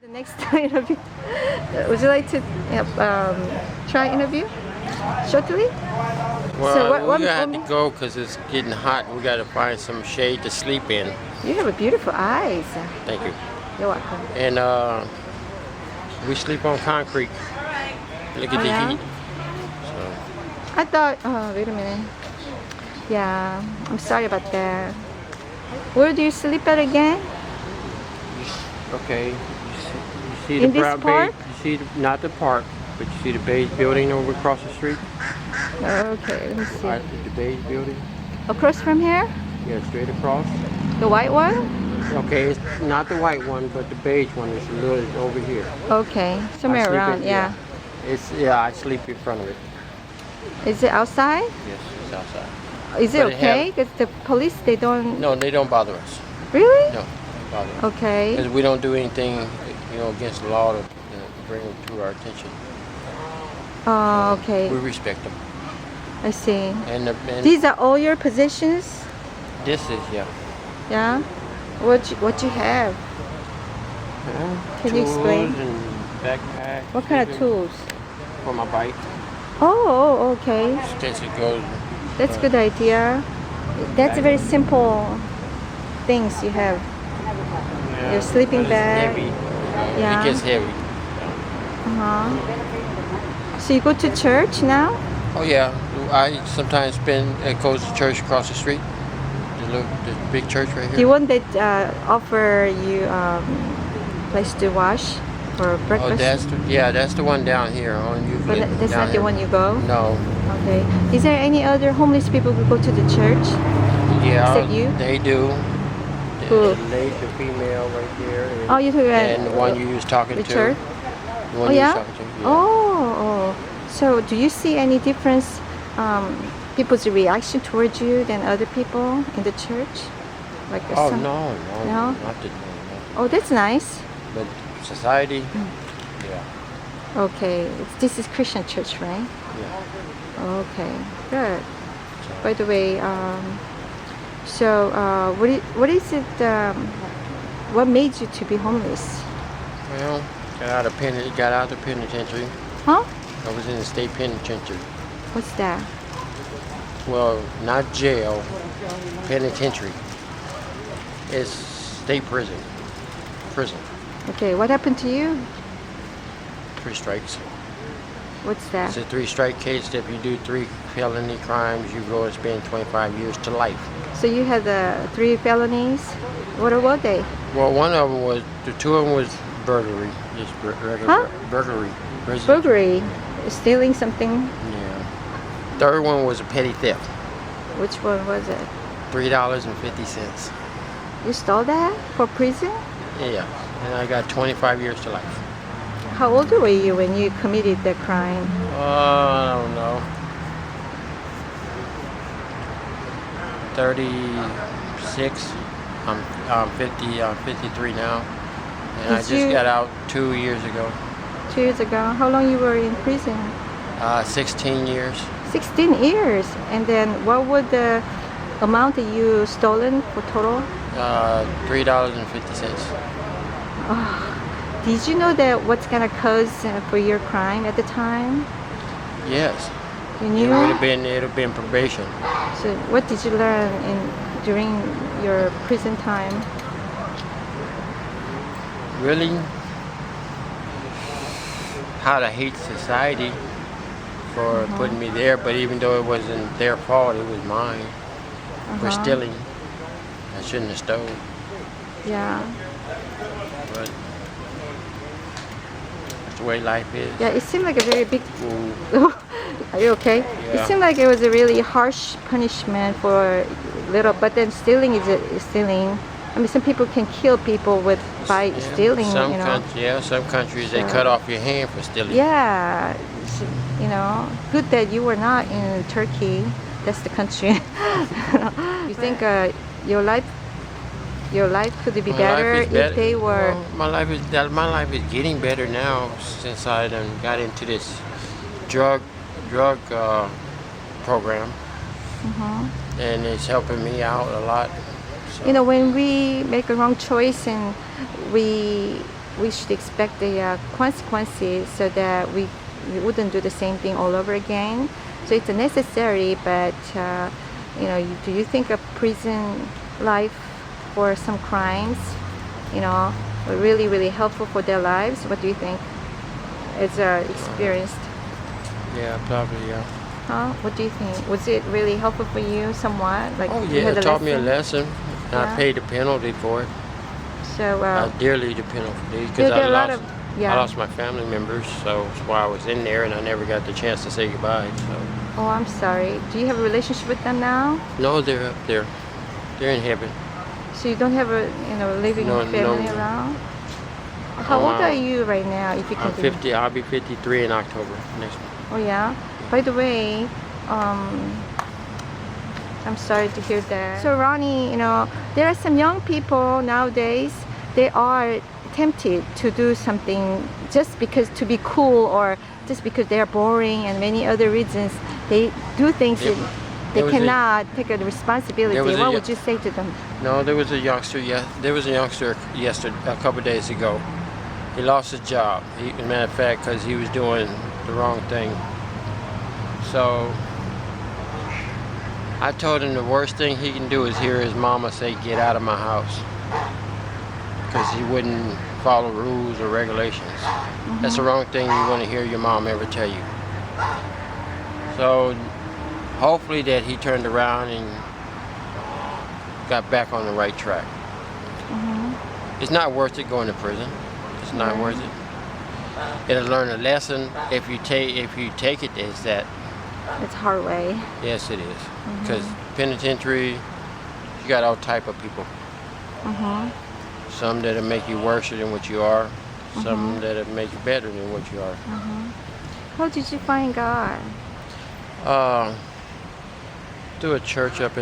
The next interview. Would you like to try interview shortly? Well, we had to go because it's getting hot. We got to find some shade to sleep in. You have a beautiful eyes. Thank you. You're welcome. And we sleep on concrete. Look at the heat. So. I thought, wait a minute. Yeah, I'm sorry about that. Where do you sleep at again? Okay. You see In the this park? You see not the park, but you see the beige building over across the street? Okay, let me see. Right, the beige building? Across from here? Yeah, straight across. The white one? Okay, it's not the white one, but the beige one is a little over here. Okay, somewhere around, yeah. I sleep in front of it. Is it outside? Yes, it's outside. Is it okay? Because the police, they don't... No, they don't bother us. Really? No, they bother us. Okay. Because we don't do anything, against the law to bring them to our attention. Oh, okay. We respect them. I see. And These are all your possessions? this is, yeah. Yeah? What you have? Can you explain? Tools and backpack. What kind of tools? For my bike. Oh, okay. Since it goes. That's a good idea. That's very simple things you have. Yeah, Your sleeping but it's bag. heavy. Yeah. It gets heavy. Uh-huh. So you go to church now? Oh yeah, I sometimes go to church across the street. The big church right here. The one that offer you place to wash for breakfast? Oh, that's the one down here on you. But that's not the one you go? No. Okay. Is there any other homeless people who go to the church? Yeah, Except you? they do. Who? The female right there. And, Oh, you're talking about and the one you was talking to. Richard? The one Oh, you yeah? was talking to. Yeah. Oh. So do you see any difference people's reaction towards you than other people in the church? Like Oh, some... no, No? not the, no. Oh, that's nice. But society, yeah. Okay. This is Christian church, right? Yeah. Okay. Good. By the way, what is it? What made you to be homeless? Well, got out of the penitentiary. Huh? I was in the state penitentiary. What's that? Well, not jail, penitentiary. It's state prison. Okay, what happened to you? 3 strikes. What's that? It's a 3-strike case. If you do 3 felony crimes, you go and spend 25 years to life. So you had 3 felonies. What were they? Well, the 2 of them was burglary. Just regular burglary. Burglary, stealing something. Yeah. 3rd one was a petty theft. Which one was it? $3.50. You stole that for prison? Yeah. And I got 25 years to life. How old were you when you committed the crime? I don't know. 36. I'm 53 now. And I just got out 2 years ago. 2 years ago. How long you were in prison? 16 years. 16 years. And then what was the amount that you stolen for total? $3.50. Oh, did you know that what's gonna cause for your crime at the time? Yes. You knew? It would have been probation. So what did you learn during your prison time? Really? How to hate society for putting me there, but even though it wasn't their fault, it was mine for stealing. I shouldn't have stole. Yeah. But that's the way life is. Yeah, it seemed like a very big... Are you okay? Yeah. It seemed like it was a really harsh punishment for little, but then stealing is stealing. I mean, some people can kill people by stealing, some countries they cut off your hand for stealing. Yeah, good that you were not in Turkey. That's the country. You think your life could be better if they were? Well, my life is getting better now since I done got into this drug program, and it's helping me out a lot. So. When we make a wrong choice and we we should expect the consequences so that we wouldn't do the same thing all over again. So it's necessary, but do you think a prison life for some crimes, were really, really helpful for their lives? What do you think? As experienced. Yeah, probably, yeah. Huh? What do you think? Was it really helpful for you somewhat? Like, Oh, you yeah, had it taught me a lesson. And Yeah. I paid the penalty for it. So, Dearly the penalty. there Because are a lot of, I lost my family members, so that's why I was in there, and I never got the chance to say goodbye. So. Oh, I'm sorry. Do you have a relationship with them now? No, they're up there. They're in heaven. So you don't have a, living No, family no. around? How old are you right now, if you can I'm 50. I'll be 53 in October next month. Oh, yeah? By the way, I'm sorry to hear that. So, Ronnie, there are some young people nowadays, they are tempted to do something just because to be cool or just because they are boring and many other reasons. They do things that they cannot take a responsibility. What would you say to them? No, there was a youngster. There was a youngster yesterday, a couple of days ago. He lost his job. As a matter of fact, because he was doing the wrong thing. So I told him the worst thing he can do is hear his mama say, "Get out of my house," because he wouldn't follow rules or regulations. Mm-hmm. That's the wrong thing you want to hear your mom ever tell you. So hopefully that he turned around and got back on the right track. Mm-hmm. It's not worth it going to prison. It's not worth it. It'll learn a lesson if you take it as that. It's hard way. Yes, it is. Because penitentiary, you got all type of people. Mm-hmm. Some that'll make you worse than what you are. Some that'll make you better than what you are. How did you find God? Through a church up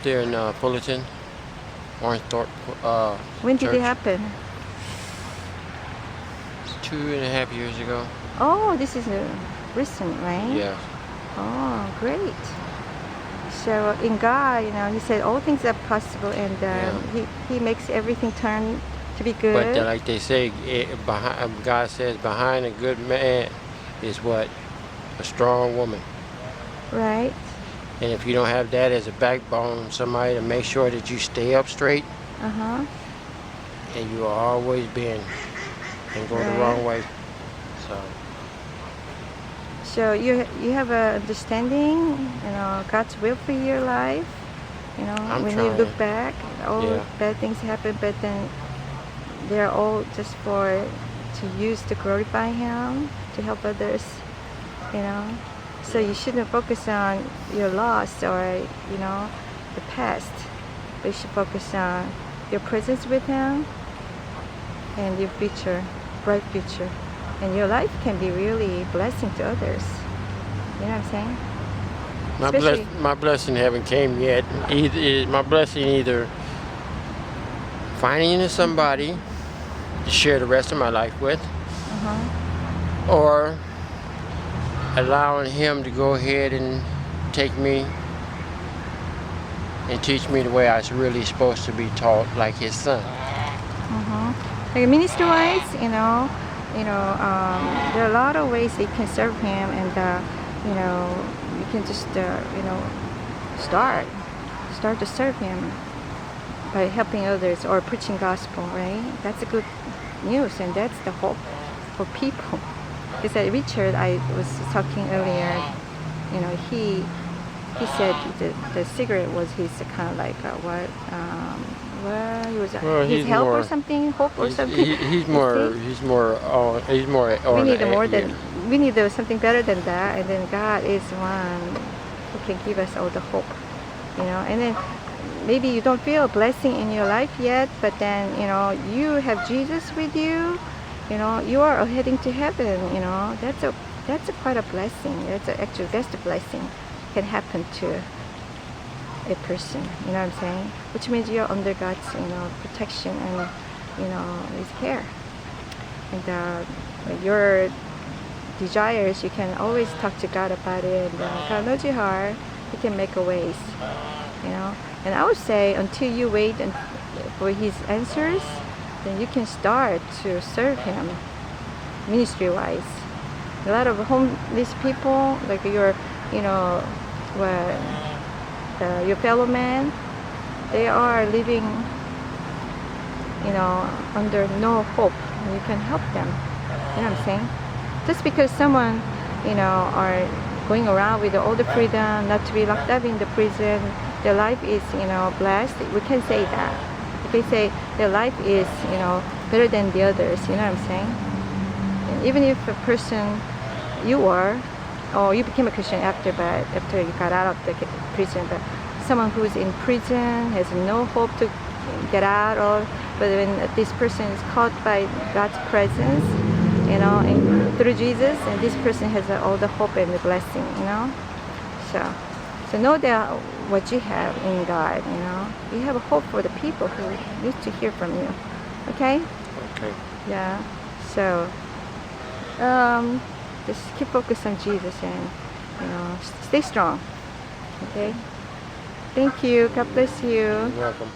there in Fullerton, Orangethorpe. When did church. it happen? 2.5 years ago. Oh, this is recent, right? Yeah. Oh, great. So in God, He said all things are possible, and He makes everything turn to be good. But like they say, God says behind a good man is what? A strong woman. Right. And if you don't have that as a backbone, somebody to make sure that you stay up straight, and you will always bend and go the wrong way. So you have a understanding, God's will for your life. When you look back, all bad things happen, but then they're all just to use to glorify Him, to help others. So you shouldn't focus on your loss or the past, but you should focus on your presence with Him and your future, bright future. And your life can be really a blessing to others. You know what I'm saying? My blessing haven't came yet. My blessing either finding somebody to share the rest of my life with, or allowing Him to go ahead and take me and teach me the way I was really supposed to be taught, like His Son. Like ministry-wise, there are a lot of ways you can serve Him, and you can just start to serve Him by helping others or preaching gospel, right? That's a good news, and that's the hope for people. Because Richard, I was talking earlier, he said the cigarette was his kind of like he was his help or something, hope or something. He's more. We need something better than that, and then God is one who can give us all the hope, And then maybe you don't feel a blessing in your life yet, but then you have Jesus with you. You are heading to heaven. That's quite a blessing. That's the blessing can happen to a person. You know what I'm saying? Which means you're under God's protection and His care. And your desires, you can always talk to God about it. And God knows your heart. He can make a ways. And I would say until you wait for His answers, then you can start to serve Him ministry-wise. A lot of homeless people, like your fellow man, they are living under no hope. You can help them. You know what I'm saying? Just because someone are going around with all the freedom, not to be locked up in the prison, their life is blessed, we can say that. We can say their life is better than the others. You know what I'm saying? And even if a person or you became a Christian after you got out of the prison, but someone who's in prison has no hope to get out, but when this person is caught by God's presence, and through Jesus, and this person has all the hope and the blessing, So know that what you have in God, you have a hope for the people who need to hear from you. Okay? Okay. Yeah. So just keep focused on Jesus and stay strong. Okay? Thank you. God bless you. You're welcome.